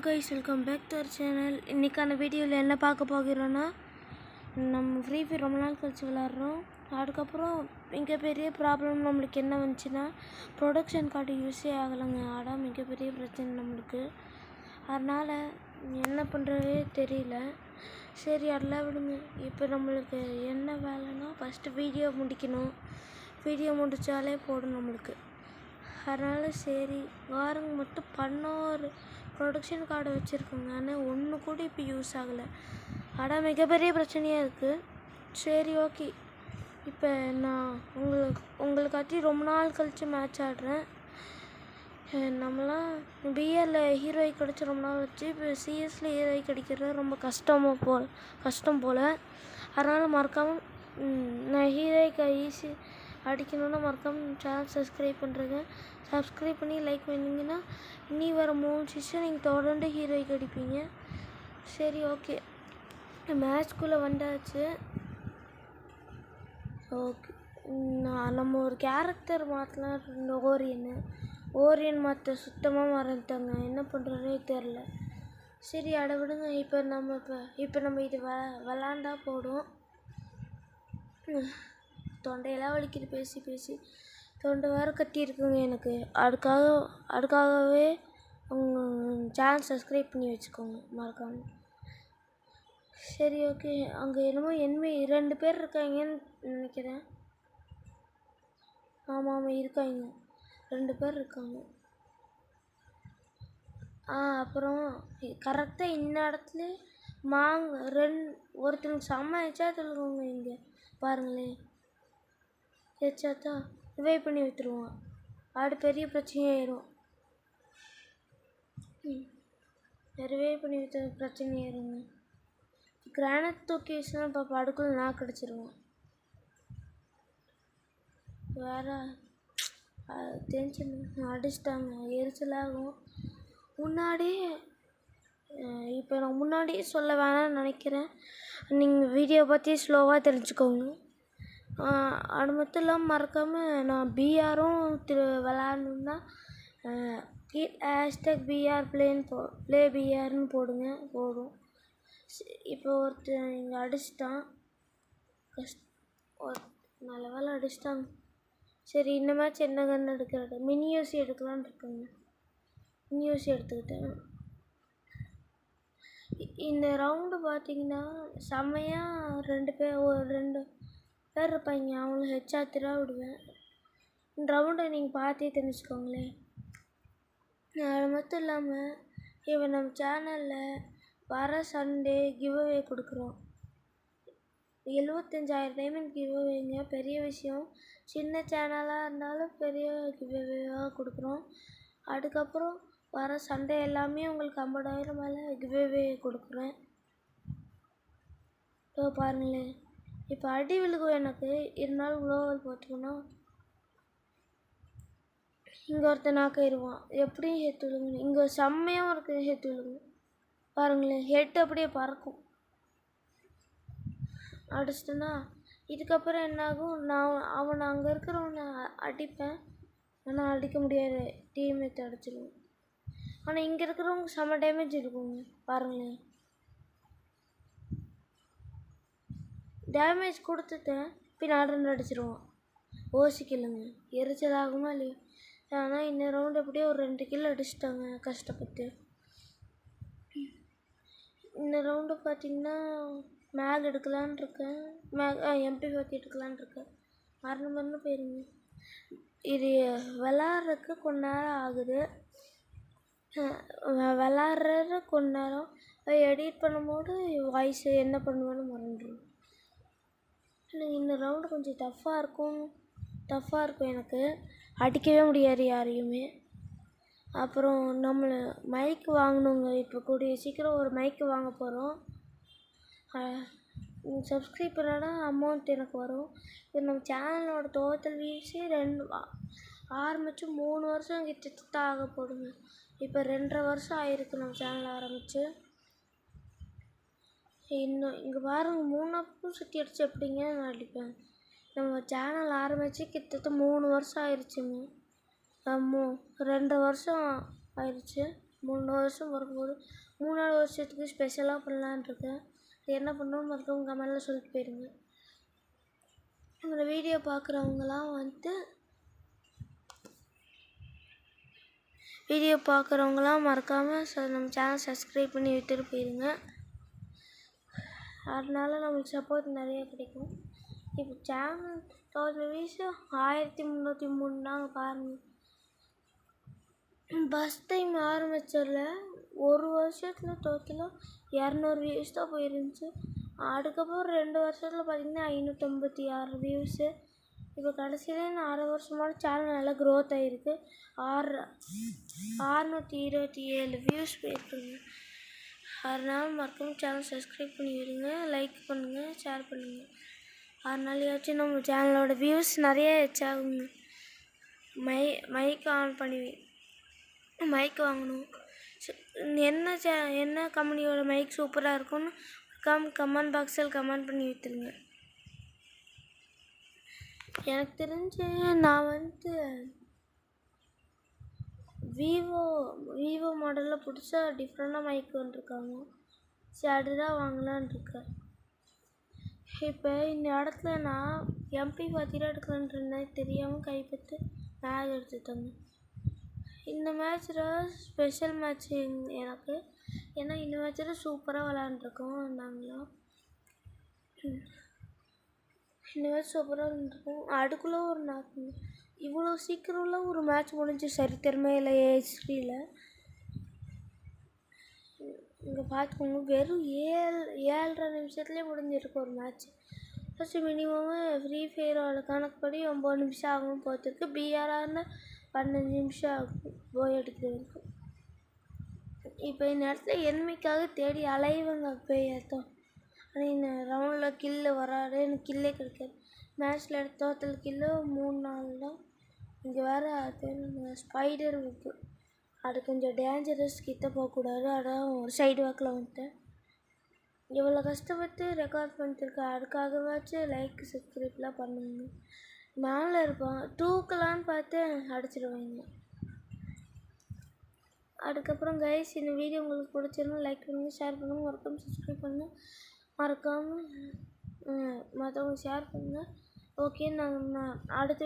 Guys, welcome back to our channel. இன்றைக்கான வீடியோவில் என்ன பார்க்க போகிறோன்னா, நம்ம ஃப்ரீ ஃபயர் ரொம்ப நாள் கழிச்சு விளாட்றோம். அதுக்கப்புறம் மிகப்பெரிய ப்ராப்ளம் நம்மளுக்கு என்ன வந்துச்சுன்னா, ப்ரொடக்ஷன் கார்டு யூஸே ஆகலைங்க. அதான் மிகப்பெரிய பிரச்சனை நம்மளுக்கு. அதனால் என்ன பண்ணுறதே தெரியல. சரி, அதெல்லாம் விடுங்க. இப்போ நம்மளுக்கு என்ன வேலைன்னா, ஃபஸ்ட்டு வீடியோ முடிக்கணும். வீடியோ முடித்தாலே போடும் நம்மளுக்கு. அதனால் சரி வாரங்க மட்டும் 11 ப்ரொடக்ஷன் கார்டு வச்சுருக்கோங்க. ஆனால் ஒன்று கூட இப்போ யூஸ் ஆகலை. ஆனால் மிகப்பெரிய பிரச்சனையாக இருக்குது. சரி, ஓகே. இப்போ நான் உங்களுக்காட்டி ரொம்ப நாள் கழித்து மேட்ச் ஆடுறேன். நம்மளாம் பிஆரில் ஹீரோய் கிடச்சி ரொம்ப நாள் வச்சு, இப்போ சிஎஸில் ஹீரோய் கிடைக்கிறது ரொம்ப கஷ்டம் போல். அதனால் மறக்காமல் நான் ஹீரோய்க்கு ஈஸி அடிக்கணுன்னா மறக்காமல் சேனல் சப்ஸ்கிரைப் பண்ணுறேங்க. சப்ஸ்கிரைப் பண்ணி லைக் பண்ணிங்கன்னா இனி வர 3 சீசன் நீங்கள் தொடர்ந்து ஹீரோய்க்கு அடிப்பீங்க. சரி, ஓகே. மேட்ச்குள்ளே வந்தாச்சு. ஓகே, நம்ம ஒரு கேரக்டர் மாற்றலாம். ஓரியன் மாற்ற சுத்தமாக மறந்துட்டாங்க. என்ன பண்ணுறதே தெரில. சரி, அட விடுங்க. இப்போ நம்ம இது விளாண்டா போடும். தொண்டையெல்லாம் வலிக்குது பேசி தொண்டை வேறு கட்டியிருக்குங்க எனக்கு. அதுக்காகவே உங்கள் சேனல் சப்ஸ்கிரைப் பண்ணி வச்சுக்கோங்க மறக்காமல். சரி, ஓகே. அங்கே என்னமோ 2 பேர் இருக்காங்கன்னு நினைக்கிறேன். ஆமாம், இருக்காங்க. 2 பேர் இருக்காங்க. அப்புறம் கரெக்டாக இந்த இடத்துல ஒருத்தருக்கு செம்ம ஹெச்சாத்தில் இருக்குங்க. இங்கே பாருங்களேன், ஹெச்சாத்தா ரிவைவ் பண்ணி விட்டுருவான். அது பெரிய பிரச்சனையாயிரும். ரிவைவ் பண்ணி விட்டு பிரச்சனையாயிருங்க. கிரானைட் தூக்கி வீசினா பாப்பா அடுக்குள்ள நான் கிடச்சிருவேன். வேறு டென்ஷன் அடிச்சிட்டாங்க, எரிச்சலாகும். இப்போ நான் முன்னாடியே சொல்ல வேணாம்னு நினைக்கிறேன். நீங்கள் வீடியோ பற்றி ஸ்லோவாக தெரிஞ்சுக்கோங்க. அது மட்டும் இல்லாமல் மறக்காமல் நான் பிஆரும் விளாட்ணுன்னா #BR ப்ளே பிஆர்னு போடுங்க, போடும். இப்போ ஒருத்தர் இங்கே அடிச்சிட்டான். நல்ல வேலை அடிச்சிட்டாங்க. சரி, இந்த மேட்ச் என்ன கன்று எடுக்கிறது? மினி யூசி எடுக்கலான்னு இருக்கேங்க. மினி யூசி எடுத்துக்கிட்டேன். இந்த ரவுண்டு பார்த்தீங்கன்னா செம்மையாக 2 பேர் இருப்பாங்க. அவங்கள ஹெச்சாத்திராக விடுவேன். இந்த ரவுண்டை நீங்கள் பார்த்தே தெரிஞ்சுக்கோங்களேன். அது மட்டும் இல்லாமல் இப்போ நம்ம சேனலில் வர சண்டே கிவ்அவே கொடுக்குறோம். 75,000 டைமண்ட் கிவ்அவேங்க. பெரிய விஷயம். சின்ன சேனலாக இருந்தாலும் பெரிய கிவ்அவேவாக கொடுக்குறோம். அதுக்கப்புறம் வர சண்டே எல்லாமே உங்களுக்கு 50,000 மேலே கிவ்அவே கொடுக்குறேன். பாருங்களேன், இப்போ அடி விழுகும் எனக்கு. இருந்தாலும் குளோவல் போட்டுக்கணும். இங்கே ஒருத்தர் நாக்காயிருவான். எப்படியும் ஹெட் விழுங்க. இங்கே செம்மையாக இருக்குது ஹெட் விழுங்க. பாருங்களேன், ஹெட் அப்படியே பறக்கும். அடிச்சிட்டேன்னா இதுக்கப்புறம் என்னாகும், அவனை அங்கே இருக்கிறவனை அடிப்பேன். ஆனால் அடிக்க முடியாது, டீம்மேட் அடிச்சிடுவோம். ஆனால் இங்கே இருக்கிறவங்க செம்ம டேமேஜ் இருக்குங்க. பாருங்களேன், டேமேஜ் கொடுத்துட்டேன். பின்னாடி அடிச்சிடுவான். ஓசிக்கலுங்க. எரிச்சலாகுமா இல்லையா? ஆனால் இந்த ரவுண்டு எப்படியோ ஒரு 2 கிலோ அடிச்சிட்டாங்க கஷ்டப்பட்டு. இந்த ரவுண்டு பார்த்திங்கன்னா மேக் எடுக்கலான் இருக்கேன். MP40 எடுக்கலான் இருக்கேன். மறந்து போயிருங்க. இது விளாட்றதுக்கு கொஞ்ச நேரம் ஆகுது. விளாட்றது கொஞ்ச நேரம், எடிட் பண்ணும்போது வாய்ஸ் என்ன பண்ணுவேன்னு மறந்துடும். இந்த ரவுண்டு கொஞ்சம் டஃப்பாக இருக்கும் எனக்கு. அடிக்கவே முடியாது யாரையுமே. அப்புறம் நம்மளை மைக்கு வாங்கணுங்க. இப்போ கூடிய சீக்கிரம் ஒரு மைக்கு வாங்க போகிறோம். சப்ஸ்கிரைப் பண்ணால் அமௌண்ட் எனக்கு வரும். இப்போ நம்ம சேனலோட டோட்டல் வியூஸே ஆரம்பித்து 3 வருஷம் கிட்டத்தட்ட ஆக போடுங்க. இப்போ 2.5 வருஷம் ஆயிருக்கு நம்ம சேனல் ஆரம்பித்து. இன்னும் இங்கே பாருங்க, 3 சுற்றி அடித்து எப்படிங்க நான் அடிப்பேன்? நம்ம சேனல் ஆரம்பித்து கிட்டத்தட்ட 3 வருஷம் ஆயிடுச்சுங்க. 2.5 வருஷம் ஆயிடுச்சு. 3 வருஷம் பிறக்கும்போது 3வது வருஷத்துக்கு ஸ்பெஷலாக பண்ணலான் இருக்கேன். என்ன பண்ணணும்னு மறக்காம கமெண்டில் சொல்லிட்டு போயிடுங்க. இந்த வீடியோ பார்க்குறவங்களாம் மறக்காமல் நம்ம சேனல் சப்ஸ்கிரைப் பண்ணி விட்டுட்டு போயிடுங்க. அதனால நம்மளுக்கு சப்போர்ட் நிறைய கிடைக்கும். இப்போ சேனல் 1000 வியூஸ் 1303 தாங்க பாருங்கள். ஃபஸ்ட் டைம் ஆரம்பிச்சதில் ஒரு வருஷத்தில் டோட்டலாக 200 வியூஸ் தான் போயிருந்துச்சு. அதுக்கப்புறம் 2 வருஷத்தில் பார்த்திங்கன்னா 556 வியூஸு. இப்போ கடைசியில் நான் 6 வருஷமான சேனல் நல்லா க்ரோத் ஆகிருக்கு. 627 வியூஸ் போயிருக்குங்க. அதனால மறக்காம சேனல் சப்ஸ்கிரைப் பண்ணி விடுங்க, லைக் பண்ணுங்கள், ஷேர் பண்ணுங்கள். அதனாலயாச்சும் நம்ம சேனலோட வியூஸ் நிறைய ஆகுங்க. மைக் ஆன் பண்ணி மைக் வாங்கணும். என்ன கம்பெனியோட மைக் சூப்பராக இருக்கும்னு கமெண்ட் பாக்ஸில் கமெண்ட் பண்ணி விட்டுருங்க. எனக்கு தெரிஞ்சு நான் விவோ மாடலில் புதுசாக டிஃப்ரெண்டாக மைக் வந்துருக்காங்க. சரி அதுதான் வாங்கலான் இருக்கேன். இப்போ இந்த இடத்துல நான் MP பார்த்தினா எடுக்கலான்ட்டு இருந்தேன். தெரியாமல் கைப்பற்றி மேட்ச் எடுத்துட்டாங்க. இந்த மேட்ச்சில் ஸ்பெஷல் மேட்ச் எனக்கு. ஏன்னா இந்த மேட்ச்சில் சூப்பராக விளாண்டுருக்கோம் நாங்களாம். இந்த மேட்ச் சூப்பராக விளாண்டுருக்கோம். அதுக்குள்ளே ஒரு நாக்கு இவ்வளோ சீக்கிரம்லாம் ஒரு மேட்ச் முடிஞ்சு சரித்திரமே இல்லை HD-யில். இங்கே பார்த்துக்கோங்க, வெறும் 7.5 நிமிஷத்துலேயே முடிஞ்சிருக்கு ஒரு மேட்ச். ஃபஸ்ட்டு மினிமம் ஃப்ரீ ஃபயரோட கணக்குப்படி 9 நிமிஷம் ஆகும் போத்திருக்கு. BRRன்னு 15 நிமிஷம் ஆகும் போய் எடுக்கிறதுக்கு. இப்போ இந்த இடத்துல எனிமிக்காக தேடி அலைவங்க போய் ஆனால் இந்த ரவுண்டில் கில்லு வராது, எனக்கு கில்லே கிடைக்காது. மேட்ச்சில் எடுத்த டோட்டல் கில்லு 3-4 தான். இங்கே வேறு ஸ்பைடர் வெப்பு, அது கொஞ்சம் டேஞ்சரஸ், கிட்ட போகக்கூடாது. அதான் ஒரு சைடு வாக்கில் வந்துட்டேன். இவ்வளோ கஷ்டப்பட்டு ரெக்கார்ட் பண்ணிட்டுருக்கேன். அதுக்காகவாச்சும் லைக் சப்ஸ்கிரைப்லாம் பண்ணுங்க. மேலே இருப்பான் தூக்கலான்னு பார்த்து அடிச்சிடுவாங்க. அதுக்கப்புறம் கைஸ், இந்த வீடியோ உங்களுக்கு பிடிச்சிருந்தா லைக் பண்ணுங்கள், ஷேர் பண்ணுங்கள், மறக்காமல் சப்ஸ்கிரைப் பண்ணுங்கள், மறக்காமல் மற்றவங்க ஷேர் பண்ணுங்கள். ஓகே, நான் அடுத்த